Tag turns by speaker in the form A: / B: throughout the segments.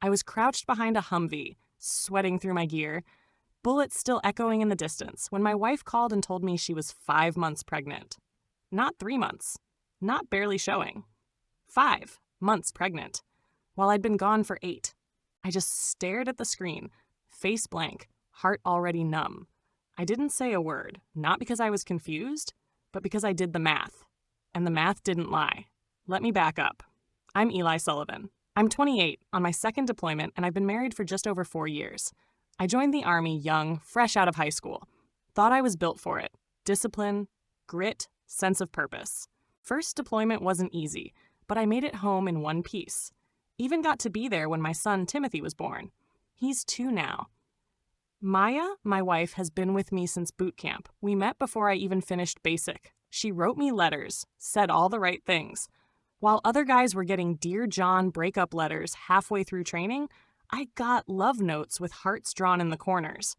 A: I was crouched behind a Humvee, sweating through my gear, bullets still echoing in the distance, when my wife called and told me she was 5 months pregnant. Not 3 months. Not barely showing. 5 months pregnant. While I'd been gone for 8. I just stared at the screen, face blank, heart already numb. I didn't say a word, not because I was confused, but because I did the math. And the math didn't lie. Let me back up. I'm Eli Sullivan. I'm 28, on my second deployment, and I've been married for just over 4 years. I joined the Army young, fresh out of high school. Thought I was built for it. Discipline, grit, sense of purpose. First deployment wasn't easy, but I made it home in one piece. Even got to be there when my son Timothy was born. He's 2 now. Maya, my wife, has been with me since boot camp. We met before I even finished basic. She wrote me letters, said all the right things. While other guys were getting Dear John breakup letters halfway through training, I got love notes with hearts drawn in the corners.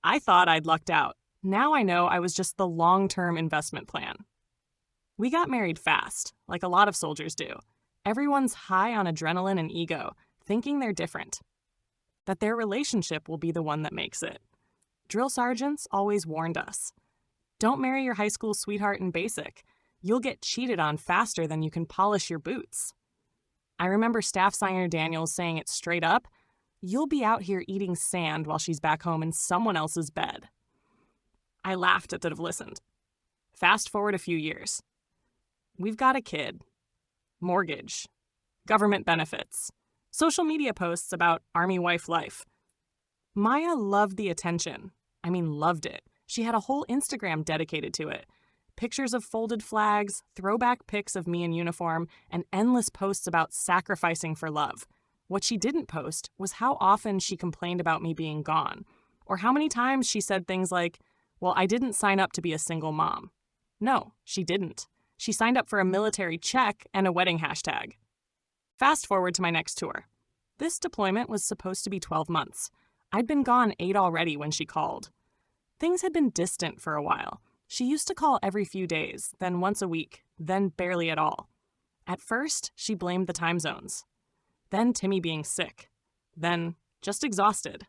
A: I thought I'd lucked out. Now I know I was just the long-term investment plan. We got married fast, like a lot of soldiers do. Everyone's high on adrenaline and ego, thinking they're different. That their relationship will be the one that makes it. Drill sergeants always warned us. Don't marry your high school sweetheart in basic. You'll get cheated on faster than you can polish your boots. I remember Staff Sergeant Daniels saying it straight up, you'll be out here eating sand while she's back home in someone else's bed. I laughed at that have listened. Fast forward a few years. We've got a kid. Mortgage. Government benefits. Social media posts about Army wife life. Maya loved the attention. I mean, loved it. She had a whole Instagram dedicated to it. Pictures of folded flags, throwback pics of me in uniform, and endless posts about sacrificing for love. What she didn't post was how often she complained about me being gone, or how many times she said things like, well, I didn't sign up to be a single mom. No, she didn't. She signed up for a military check and a wedding hashtag. Fast forward to my next tour. This deployment was supposed to be 12 months. I'd been gone 8 already when she called. Things had been distant for a while. She used to call every few days, then once a week, then barely at all. At first, she blamed the time zones. Then Timmy being sick. Then just exhausted.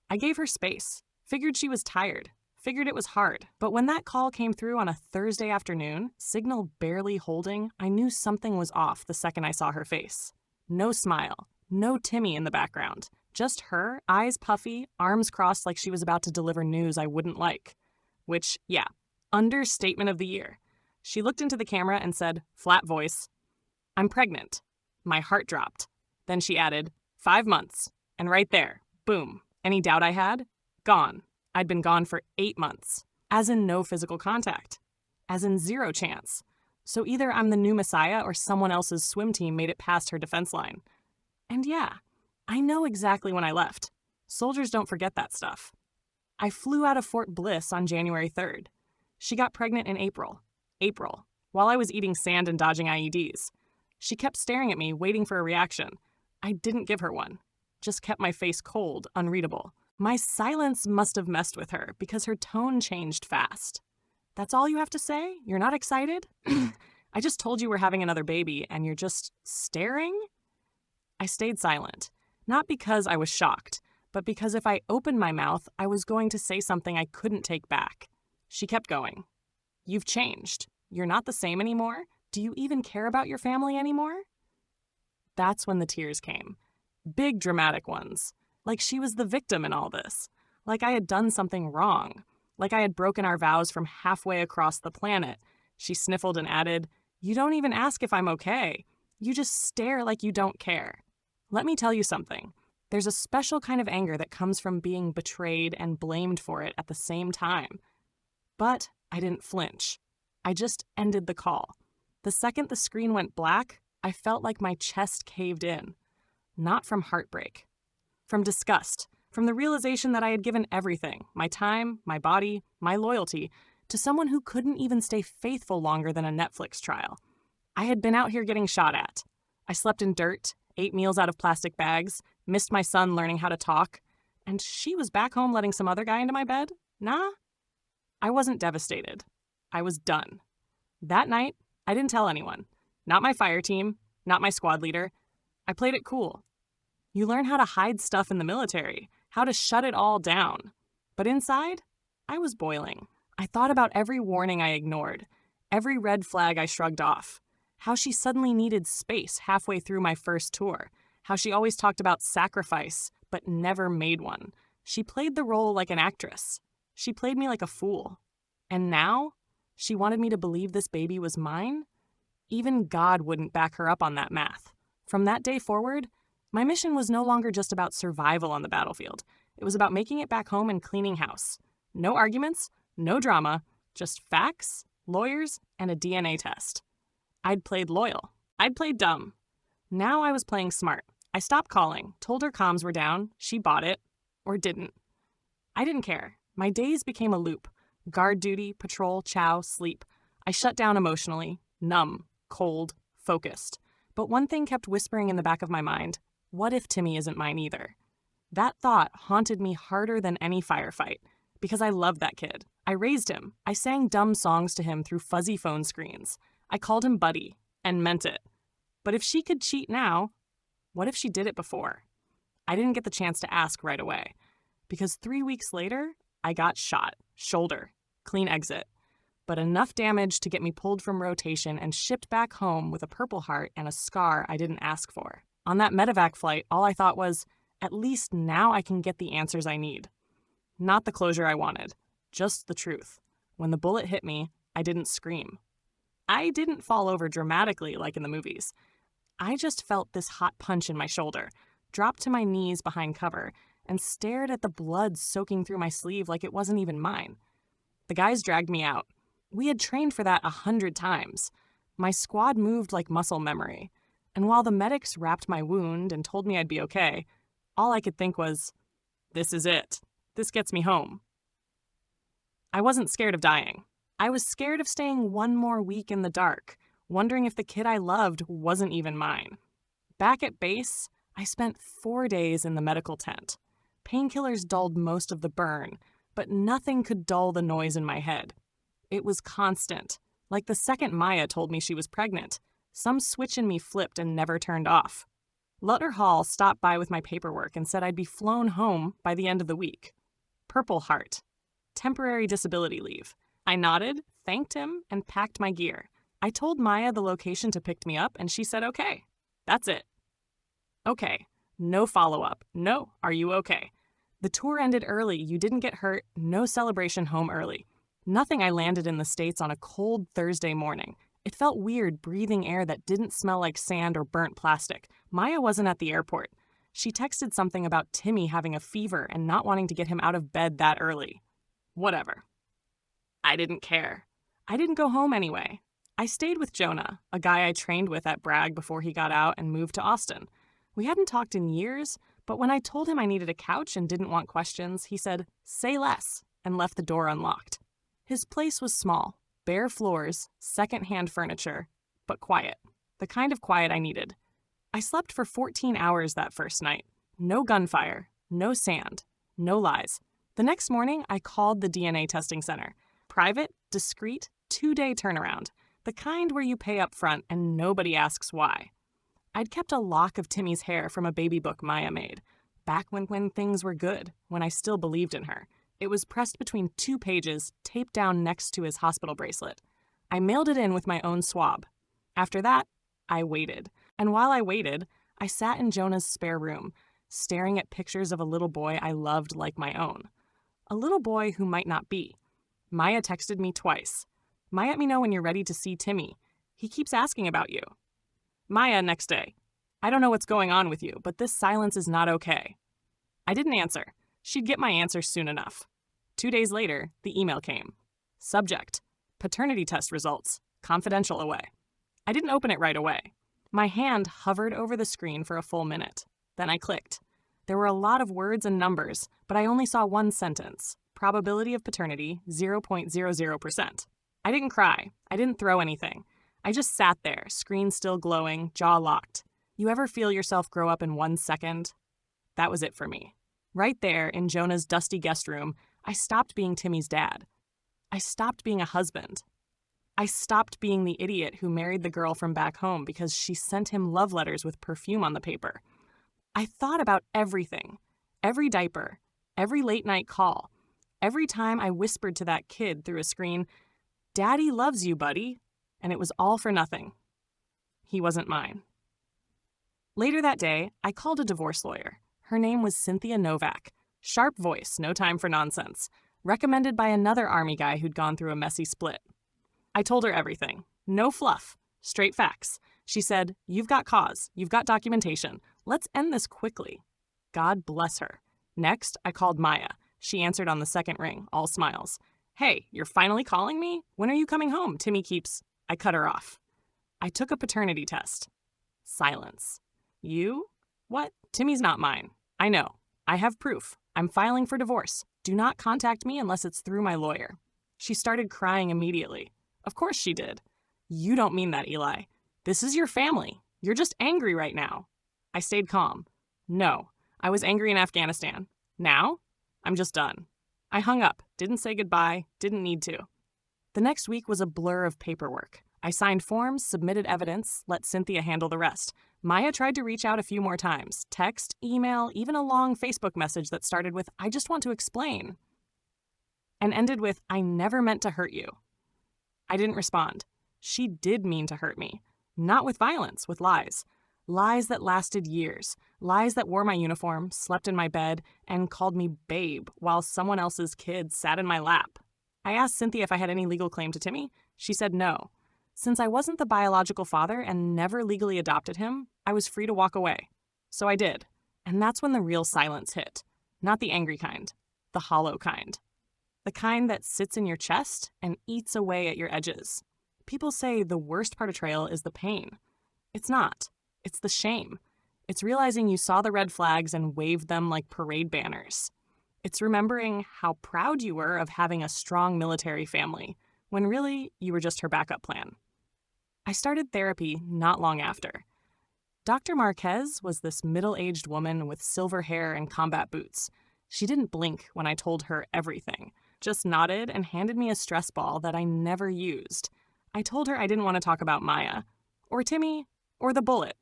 A: I gave her space. Figured she was tired. Figured it was hard. But when that call came through on a Thursday afternoon, signal barely holding, I knew something was off the second I saw her face. No smile. No Timmy in the background. Just her, eyes puffy, arms crossed like she was about to deliver news I wouldn't like. Which, yeah, understatement of the year. She looked into the camera and said, flat voice, I'm pregnant. My heart dropped. Then she added, 5 months. And right there, boom. Any doubt I had? Gone. I'd been gone for 8 months. As in no physical contact. As in 0 chance. So either I'm the new Messiah or someone else's swim team made it past her defense line. And yeah, I know exactly when I left. Soldiers don't forget that stuff. I flew out of Fort Bliss on January 3rd. She got pregnant in April, while I was eating sand and dodging IEDs. She kept staring at me, waiting for a reaction. I didn't give her one. Just kept my face cold, unreadable. My silence must have messed with her because her tone changed fast. That's all you have to say? You're not excited? I just told you we're having another baby and you're just staring? I stayed silent, not because I was shocked, but because if I opened my mouth, I was going to say something I couldn't take back. She kept going. You've changed. You're not the same anymore. Do you even care about your family anymore? That's when the tears came. Big dramatic ones. Like she was the victim in all this. Like I had done something wrong. Like I had broken our vows from halfway across the planet. She sniffled and added, you don't even ask if I'm okay. You just stare like you don't care. Let me tell you something. There's a special kind of anger that comes from being betrayed and blamed for it at the same time. But I didn't flinch. I just ended the call. The second the screen went black, I felt like my chest caved in. Not from heartbreak. From disgust. From the realization that I had given everything, my time, my body, my loyalty, to someone who couldn't even stay faithful longer than a Netflix trial. I had been out here getting shot at. I slept in dirt, ate meals out of plastic bags, missed my son learning how to talk, and she was back home letting some other guy into my bed? Nah. I wasn't devastated. I was done. That night, I didn't tell anyone. Not my fire team, not my squad leader. I played it cool. You learn how to hide stuff in the military, how to shut it all down. But inside, I was boiling. I thought about every warning I ignored, every red flag I shrugged off, how she suddenly needed space halfway through my first tour, how she always talked about sacrifice, but never made one. She played the role like an actress. She played me like a fool. And now, she wanted me to believe this baby was mine? Even God wouldn't back her up on that math. From that day forward, my mission was no longer just about survival on the battlefield. It was about making it back home and cleaning house. No arguments, no drama, just facts, lawyers, and a DNA test. I'd played loyal. I'd played dumb. Now I was playing smart. I stopped calling, told her comms were down, she bought it, or didn't. I didn't care. My days became a loop. Guard duty, patrol, chow, sleep. I shut down emotionally, numb, cold, focused. But one thing kept whispering in the back of my mind, what if Timmy isn't mine either? That thought haunted me harder than any firefight, because I loved that kid. I raised him. I sang dumb songs to him through fuzzy phone screens. I called him buddy, and meant it. But if she could cheat now, what if she did it before? I didn't get the chance to ask right away, because 3 weeks later, I got shot, shoulder, clean exit, but enough damage to get me pulled from rotation and shipped back home with a Purple Heart and a scar I didn't ask for. On that medevac flight, all I thought was, at least now I can get the answers I need. Not the closure I wanted, just the truth. When the bullet hit me, I didn't scream. I didn't fall over dramatically like in the movies. I just felt this hot punch in my shoulder, dropped to my knees behind cover, and stared at the blood soaking through my sleeve like it wasn't even mine. The guys dragged me out. We had trained for that 100 times. My squad moved like muscle memory. And while the medics wrapped my wound and told me I'd be okay, all I could think was, this is it. This gets me home. I wasn't scared of dying. I was scared of staying one more week in the dark, wondering if the kid I loved wasn't even mine. Back at base, I spent 4 days in the medical tent. Painkillers dulled most of the burn, but nothing could dull the noise in my head. It was constant, like the second Maya told me she was pregnant. Some switch in me flipped and never turned off. Lutter Hall stopped by with my paperwork and said I'd be flown home by the end of the week. Purple Heart. Temporary disability leave. I nodded, thanked him, and packed my gear. I told Maya the location to pick me up, and she said okay. That's it. Okay. No follow-up. No, are you okay? The tour ended early, you didn't get hurt, no celebration home early. Nothing. I landed in the States on a cold Thursday morning. It felt weird breathing air that didn't smell like sand or burnt plastic. Maya wasn't at the airport. She texted something about Timmy having a fever and not wanting to get him out of bed that early. Whatever. I didn't care. I didn't go home anyway. I stayed with Jonah, a guy I trained with at Bragg before he got out and moved to Austin. We hadn't talked in years, but when I told him I needed a couch and didn't want questions, he said, say less, and left the door unlocked. His place was small, bare floors, second-hand furniture, but quiet. The kind of quiet I needed. I slept for 14 hours that first night. No gunfire, no sand, no lies. The next morning, I called the DNA testing center. Private, discreet, 2-day turnaround. The kind where you pay up front and nobody asks why. I'd kept a lock of Timmy's hair from a baby book Maya made, back when things were good, when I still believed in her. It was pressed between 2 pages, taped down next to his hospital bracelet. I mailed it in with my own swab. After that, I waited. And while I waited, I sat in Jonah's spare room, staring at pictures of a little boy I loved like my own. A little boy who might not be. Maya texted me twice. Maya, let me know when you're ready to see Timmy. He keeps asking about you. Maya, next day. I don't know what's going on with you, but this silence is not okay. I didn't answer. She'd get my answer soon enough. 2 days later, the email came. Subject: paternity test results. Confidential away. I didn't open it right away. My hand hovered over the screen for a full minute. Then I clicked. There were a lot of words and numbers, but I only saw one sentence. Probability of paternity, 0.00%. I didn't cry. I didn't throw anything. I just sat there, screen still glowing, jaw locked. You ever feel yourself grow up in 1 second? That was it for me. Right there, in Jonah's dusty guest room, I stopped being Timmy's dad. I stopped being a husband. I stopped being the idiot who married the girl from back home because she sent him love letters with perfume on the paper. I thought about everything, every diaper, every late night call, every time I whispered to that kid through a screen, "Daddy loves you, buddy," and it was all for nothing. He wasn't mine. Later that day, I called a divorce lawyer. Her name was Cynthia Novak. Sharp voice, no time for nonsense. Recommended by another Army guy who'd gone through a messy split. I told her everything. No fluff. Straight facts. She said, "You've got cause. You've got documentation. Let's end this quickly." God bless her. Next, I called Maya. She answered on the second ring, all smiles. "Hey, you're finally calling me? When are you coming home? Timmy keeps..." I cut her off. I took a paternity test. Silence. "You? What? Timmy's not mine. I know. I have proof. I'm filing for divorce. Do not contact me unless it's through my lawyer." She started crying immediately. Of course she did. "You don't mean that, Eli. This is your family. You're just angry right now." I stayed calm. No, I was angry in Afghanistan. Now? I'm just done. I hung up, didn't say goodbye, didn't need to. The next week was a blur of paperwork. I signed forms, submitted evidence, let Cynthia handle the rest. Maya tried to reach out a few more times. Text, email, even a long Facebook message that started with, "I just want to explain," and ended with, "I never meant to hurt you." I didn't respond. She did mean to hurt me. Not with violence, with lies. Lies that lasted years. Lies that wore my uniform, slept in my bed, and called me babe while someone else's kid sat in my lap. I asked Cynthia if I had any legal claim to Timmy. She said no. Since I wasn't the biological father and never legally adopted him, I was free to walk away. So I did. And that's when the real silence hit. Not the angry kind. The hollow kind. The kind that sits in your chest and eats away at your edges. People say the worst part of betrayal is the pain. It's not. It's the shame. It's realizing you saw the red flags and waved them like parade banners. It's remembering how proud you were of having a strong military family, when really you were just her backup plan. I started therapy not long after. Dr. Marquez was this middle-aged woman with silver hair and combat boots. She didn't blink when I told her everything, just nodded and handed me a stress ball that I never used. I told her I didn't want to talk about Maya, or Timmy, or the bullet.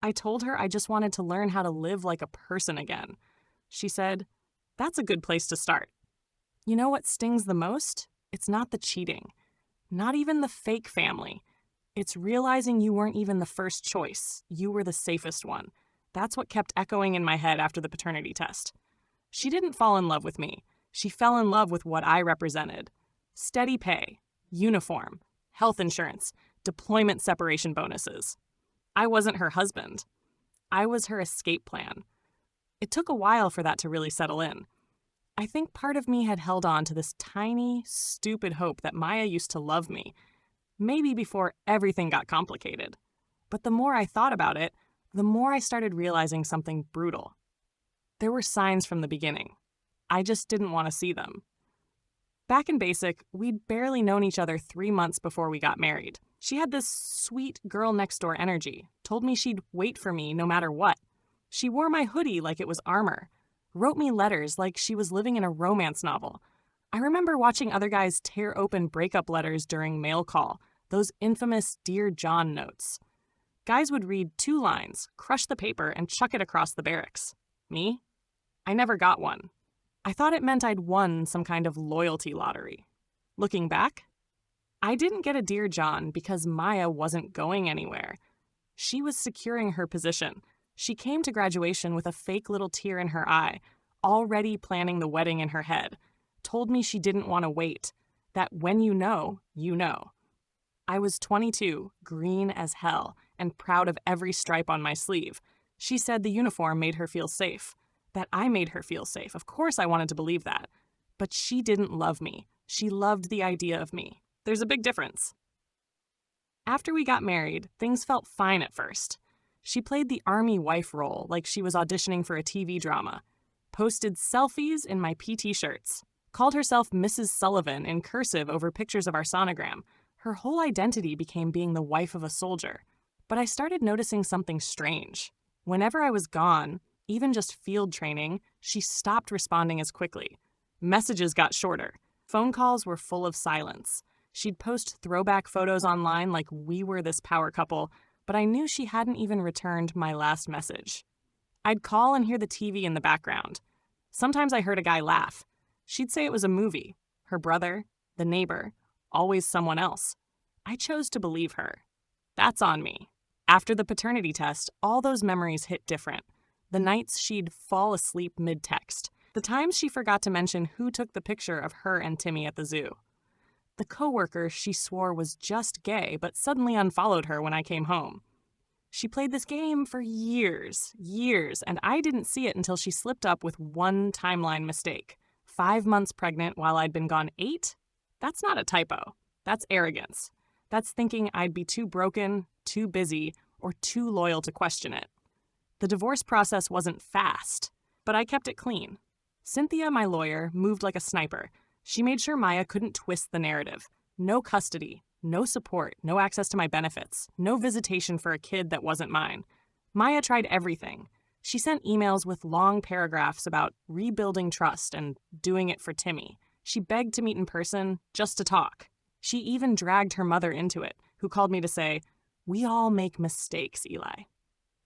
A: I told her I just wanted to learn how to live like a person again. She said, "That's a good place to start." You know what stings the most? It's not the cheating. Not even the fake family. It's realizing you weren't even the first choice. You were the safest one. That's what kept echoing in my head after the paternity test. She didn't fall in love with me. She fell in love with what I represented. Steady pay, uniform, health insurance, deployment separation bonuses. I wasn't her husband. I was her escape plan. It took a while for that to really settle in. I think part of me had held on to this tiny, stupid hope that Maya used to love me, maybe before everything got complicated. But the more I thought about it, the more I started realizing something brutal. There were signs from the beginning. I just didn't want to see them. Back in basic, we'd barely known each other 3 months before we got married. She had this sweet girl-next-door energy, told me she'd wait for me no matter what. She wore my hoodie like it was armor, wrote me letters like she was living in a romance novel. I remember watching other guys tear open breakup letters during mail call, those infamous Dear John notes. Guys would read 2 lines, crush the paper, and chuck it across the barracks. Me? I never got one. I thought it meant I'd won some kind of loyalty lottery. Looking back, I didn't get a Dear John because Maya wasn't going anywhere. She was securing her position. She came to graduation with a fake little tear in her eye, already planning the wedding in her head. Told me she didn't want to wait, that when you know, you know. I was 22, green as hell, and proud of every stripe on my sleeve. She said the uniform made her feel safe, that I made her feel safe. Of course I wanted to believe that. But she didn't love me. She loved the idea of me. There's a big difference. After we got married, things felt fine at first. She played the army wife role like she was auditioning for a TV drama. Posted selfies in my PT shirts. Called herself Mrs. Sullivan in cursive over pictures of our sonogram. Her whole identity became being the wife of a soldier. But I started noticing something strange. Whenever I was gone, even just field training, she stopped responding as quickly. Messages got shorter. Phone calls were full of silence. She'd post throwback photos online like we were this power couple, but I knew she hadn't even returned my last message. I'd call and hear the TV in the background. Sometimes I heard a guy laugh. She'd say it was a movie. Her brother, the neighbor, always someone else. I chose to believe her. That's on me. After the paternity test, all those memories hit different. The nights she'd fall asleep mid-text. The times she forgot to mention who took the picture of her and Timmy at the zoo. The coworker she swore was just gay, but suddenly unfollowed her when I came home. She played this game for years, and I didn't see it until she slipped up with one timeline mistake. 5 months pregnant while I'd been gone 8? That's not a typo. That's arrogance. That's thinking I'd be too broken, too busy, or too loyal to question it. The divorce process wasn't fast, but I kept it clean. Cynthia, my lawyer, moved like a sniper. She made sure Maya couldn't twist the narrative. No custody, no support, no access to my benefits, no visitation for a kid that wasn't mine. Maya tried everything. She sent emails with long paragraphs about rebuilding trust and doing it for Timmy. She begged to meet in person just to talk. She even dragged her mother into it, who called me to say, "We all make mistakes, Eli."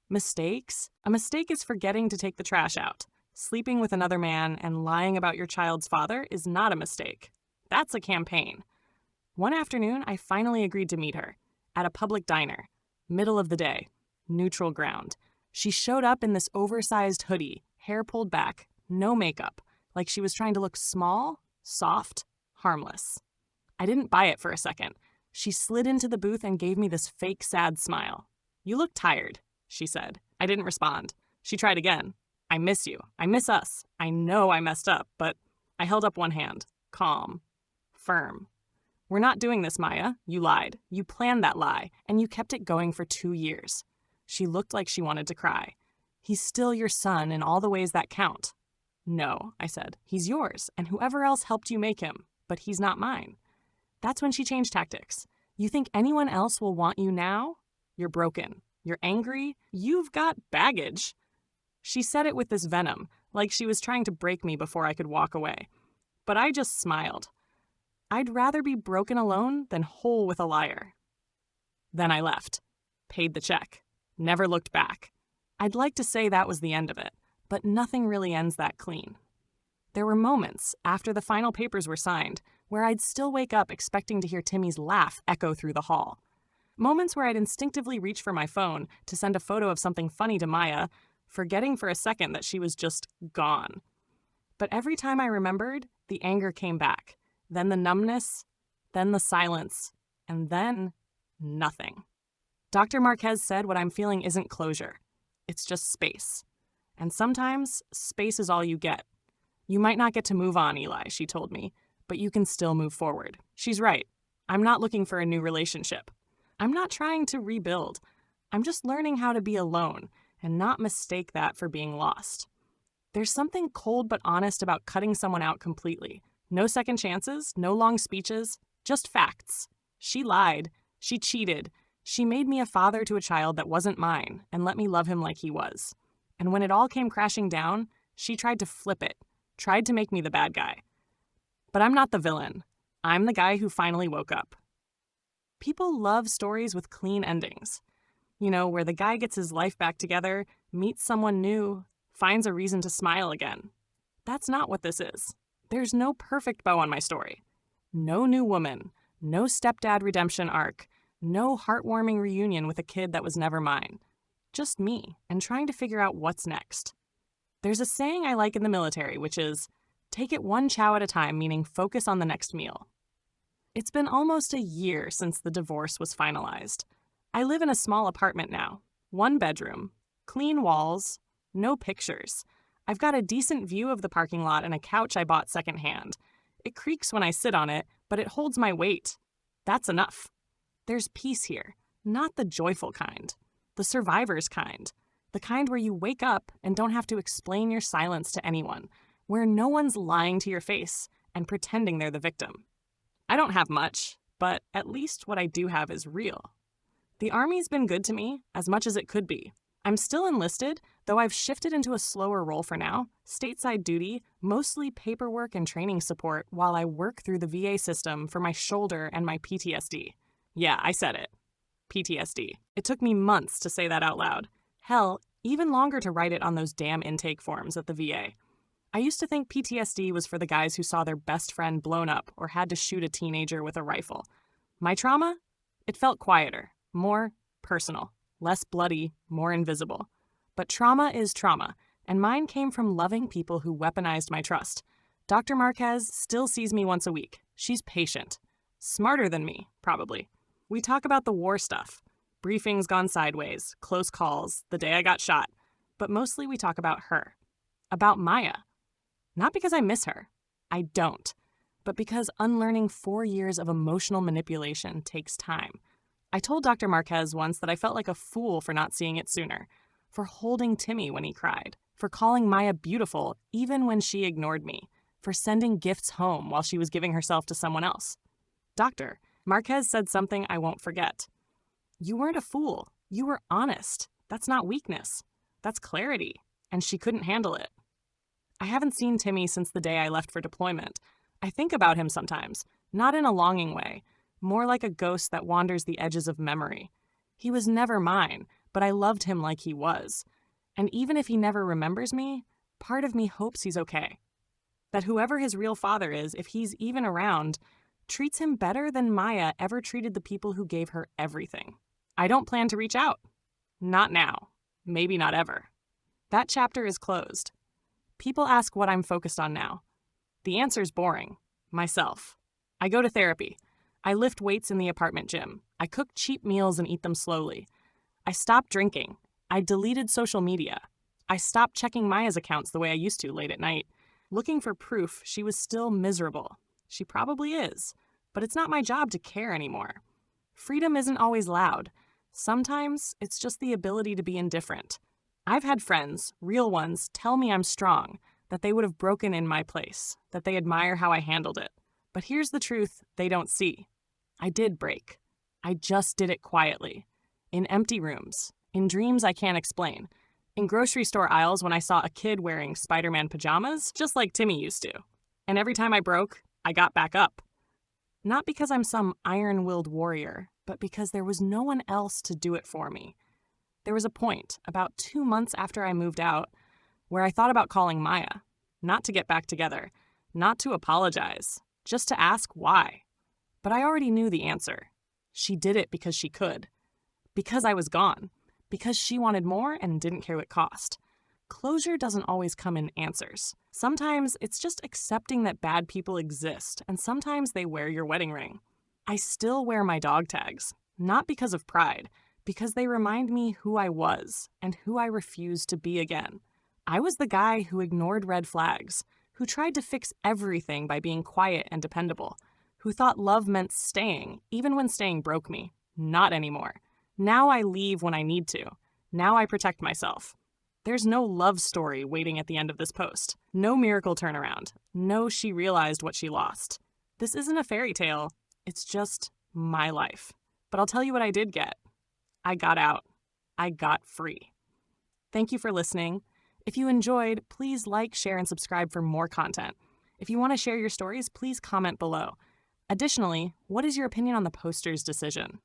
A: Mistakes? A mistake is forgetting to take the trash out. Sleeping with another man and lying about your child's father is not a mistake. That's a campaign. One afternoon, I finally agreed to meet her at a public diner, middle of the day, neutral ground. She showed up in this oversized hoodie, hair pulled back, no makeup, like she was trying to look small, soft, harmless. I didn't buy it for a second. She slid into the booth and gave me this fake sad smile. "You look tired," she said. I didn't respond. She tried again. "I miss you. I miss us. I know I messed up," but I held up one hand, calm, firm. "We're not doing this, Maya. You lied. You planned that lie, and you kept it going for 2 years. She looked like she wanted to cry. "He's still your son in all the ways that count." "No," I said. "He's yours, and whoever else helped you make him, but he's not mine." That's when she changed tactics. "You think anyone else will want you now? You're broken. You're angry. You've got baggage." She said it with this venom, like she was trying to break me before I could walk away. But I just smiled. I'd rather be broken alone than whole with a liar. Then I left, paid the check, never looked back. I'd like to say that was the end of it, but nothing really ends that clean. There were moments, after the final papers were signed, where I'd still wake up expecting to hear Timmy's laugh echo through the hall. Moments where I'd instinctively reach for my phone to send a photo of something funny to Maya, forgetting for a second that she was just gone. But every time I remembered, the anger came back. Then the numbness, then the silence, and then nothing. Dr. Marquez said what I'm feeling isn't closure. It's just space. And sometimes, space is all you get. You might not get to move on, Eli, she told me, but you can still move forward. She's right. I'm not looking for a new relationship. I'm not trying to rebuild. I'm just learning how to be alone and not mistake that for being lost. There's something cold but honest about cutting someone out completely. No second chances, no long speeches, just facts. She lied. She cheated. She made me a father to a child that wasn't mine and let me love him like he was. And when it all came crashing down, she tried to flip it, tried to make me the bad guy. But I'm not the villain. I'm the guy who finally woke up. People love stories with clean endings. You know, where the guy gets his life back together, meets someone new, finds a reason to smile again. That's not what this is. There's no perfect bow on my story. No new woman, no stepdad redemption arc, no heartwarming reunion with a kid that was never mine. Just me, and trying to figure out what's next. There's a saying I like in the military, which is, take it one chow at a time, meaning focus on the next meal. It's been almost a year since the divorce was finalized. I live in a small apartment now, 1 bedroom, clean walls, no pictures. I've got a decent view of the parking lot and a couch I bought secondhand. It creaks when I sit on it, but it holds my weight. That's enough. There's peace here, not the joyful kind, the survivor's kind, the kind where you wake up and don't have to explain your silence to anyone, where no one's lying to your face and pretending they're the victim. I don't have much, but at least what I do have is real. The Army's been good to me, as much as it could be. I'm still enlisted, though I've shifted into a slower role for now, stateside duty, mostly paperwork and training support while I work through the VA system for my shoulder and my PTSD. Yeah, I said it. PTSD. It took me months to say that out loud. Hell, even longer to write it on those damn intake forms at the VA. I used to think PTSD was for the guys who saw their best friend blown up or had to shoot a teenager with a rifle. My trauma? It felt quieter, more personal, less bloody, more invisible. But trauma is trauma, and mine came from loving people who weaponized my trust. Dr. Marquez still sees me once a week. She's patient. Smarter than me, probably. We talk about the war stuff. Briefings gone sideways, close calls, the day I got shot. But mostly we talk about her. About Maya. Not because I miss her. I don't. But because unlearning 4 years of emotional manipulation takes time. I told Dr. Marquez once that I felt like a fool for not seeing it sooner. For holding Timmy when he cried. For calling Maya beautiful even when she ignored me. For sending gifts home while she was giving herself to someone else. Doctor, Marquez said something I won't forget. You weren't a fool. You were honest. That's not weakness. That's clarity. And she couldn't handle it. I haven't seen Timmy since the day I left for deployment. I think about him sometimes, not in a longing way, more like a ghost that wanders the edges of memory. He was never mine, but I loved him like he was. And even if he never remembers me, part of me hopes he's okay. That whoever his real father is, if he's even around, treats him better than Maya ever treated the people who gave her everything. I don't plan to reach out. Not now. Maybe not ever. That chapter is closed. People ask what I'm focused on now. The answer's boring. Myself. I go to therapy. I lift weights in the apartment gym. I cook cheap meals and eat them slowly. I stopped drinking. I deleted social media. I stopped checking Maya's accounts the way I used to late at night, looking for proof she was still miserable. She probably is, but it's not my job to care anymore. Freedom isn't always loud. Sometimes it's just the ability to be indifferent. I've had friends, real ones, tell me I'm strong, that they would have broken in my place, that they admire how I handled it. But here's the truth they don't see. I did break. I just did it quietly. In empty rooms. In dreams I can't explain. In grocery store aisles when I saw a kid wearing Spider-Man pajamas, just like Timmy used to. And every time I broke, I got back up. Not because I'm some iron-willed warrior, but because there was no one else to do it for me. There was a point, about 2 months after I moved out, where I thought about calling Maya. Not to get back together. Not to apologize. Just to ask why. But I already knew the answer. She did it because she could. Because I was gone. Because she wanted more and didn't care what it cost. Closure doesn't always come in answers. Sometimes it's just accepting that bad people exist, and sometimes they wear your wedding ring. I still wear my dog tags, not because of pride, because they remind me who I was and who I refuse to be again. I was the guy who ignored red flags, who tried to fix everything by being quiet and dependable, who thought love meant staying, even when staying broke me. Not anymore. Now I leave when I need to. Now I protect myself. There's no love story waiting at the end of this post. No miracle turnaround. No she realized what she lost. This isn't a fairy tale. It's just my life. But I'll tell you what I did get. I got out. I got free. Thank you for listening. If you enjoyed, please like, share, and subscribe for more content. If you want to share your stories, please comment below. Additionally, what is your opinion on the poster's decision?